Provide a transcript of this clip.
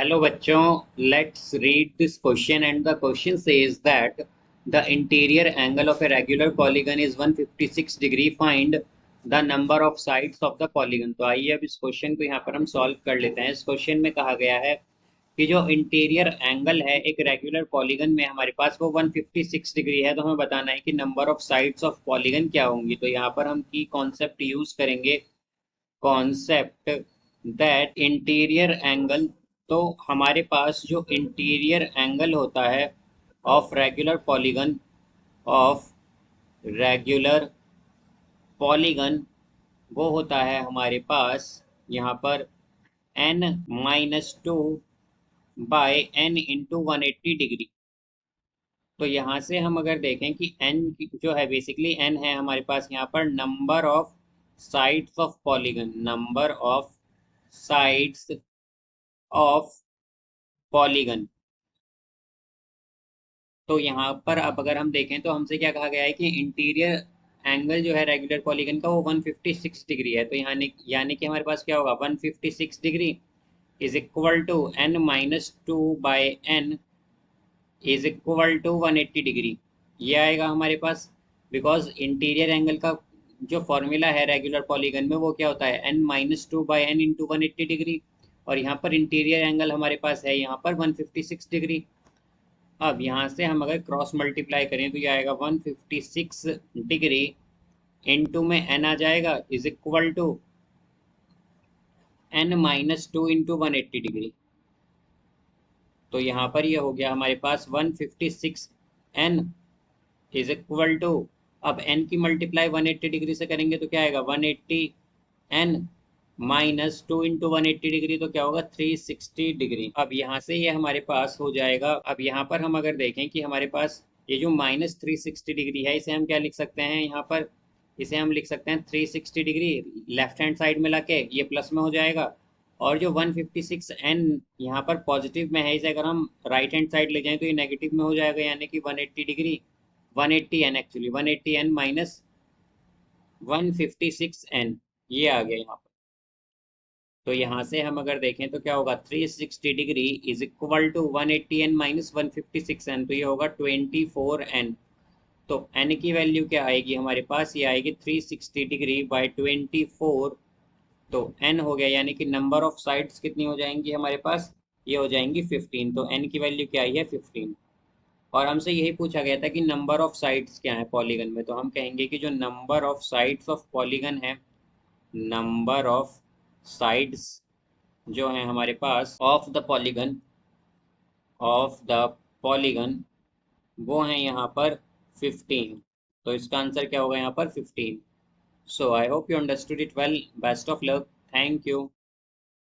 Hello बच्चों, let's read this question and the question says that the interior angle of a regular polygon is 156 degree. Find the number of sides of the polygon. तो आइए अब इस question को यहाँ पर हम solve कर लेते हैं। इस क्वेश्चन में कहा गया है कि जो इंटीरियर एंगल है एक रेगुलर पॉलीगन में हमारे पास वो 156 डिग्री है। तो हमें बताना है कि number of sides of polygon क्या होंगी। तो यहाँ पर हम की कॉन्सेप्ट यूज करेंगे, कॉन्सेप्ट दैट इंटीरियर एंगल। तो हमारे पास जो इंटीरियर एंगल होता है of regular polygon, of regular polygon, वो होता है हमारे पास यहाँ पर n-2 by n into 180 degree. तो यहाँ से हम अगर देखें कि n जो है बेसिकली n है हमारे पास यहाँ पर number of sides of polygon, number of sides of polygon. तो यहाँ पर अब अगर हम देखें तो हमसे क्या कहा गया है कि इंटीरियर एंगल जो है रेगुलर पॉलीगन का वो 156 डिग्री है। तो यानी कि हमारे पास क्या होगा, 156 degree is equal to n-2 by n is equal to 180 degree. ये आएगा हमारे पास, बिकॉज इंटीरियर एंगल का जो फॉर्मूला है रेगुलर पॉलीगन में वो क्या होता है, n-2 by n into 180 degree. और यहाँ पर इंटीरियर एंगल हमारे पास है यहाँ पर 156 डिग्री। अब यहाँ से हम अगर क्रॉस मल्टीप्लाई करें तो ये आएगा 156 डिग्री इंटू में n आ जाएगा is equal to n-2 into 180 degree. तो यहाँ पर ये हो गया हमारे पास 156 n इज इक्वल टू, अब n की मल्टीप्लाई 180 डिग्री से करेंगे तो क्या आएगा 180 n -2 इंटू 180 डिग्री, तो क्या होगा 360 डिग्री। अब यहाँ से ये हमारे पास हो जाएगा। अब यहाँ पर हम अगर देखें कि हमारे पास ये जो -360 डिग्री है इसे हम क्या लिख सकते हैं, यहाँ पर इसे हम लिख सकते हैं 360 डिग्री लेफ्ट हैंड साइड में लाके ये प्लस में हो जाएगा। और जो 156 n यहाँ पर पॉजिटिव में है इसे अगर हम राइट हैंड साइड ले जाएं तो ये नेगेटिव में हो जाएगा, यानी कि 180 degree, 180 n actually 180 n minus 156 n, ये आ गया यहाँ पर। तो यहाँ से हम अगर देखें तो क्या होगा 360 degree is equal to 180 n minus 156 n, तो ये होगा 24 n। तो n की वैल्यू क्या आएगी हमारे पास, ये आएगी 360 डिग्री बाई 24। तो n हो गया, यानी कि नंबर ऑफ साइड्स कितनी हो जाएंगी हमारे पास, ये हो जाएंगी 15। तो n की वैल्यू क्या आई है 15। और हमसे यही पूछा गया था कि नंबर ऑफ साइड्स क्या है पॉलीगन में। तो हम कहेंगे कि जो number of sides of polygon है, नंबर ऑफ साइड्स जो है हमारे पास of the polygon, of the polygon, वो है यहाँ पर 15। तो इसका आंसर क्या होगा यहाँ पर 15। So I hope you understood it well. Best of luck. Thank you.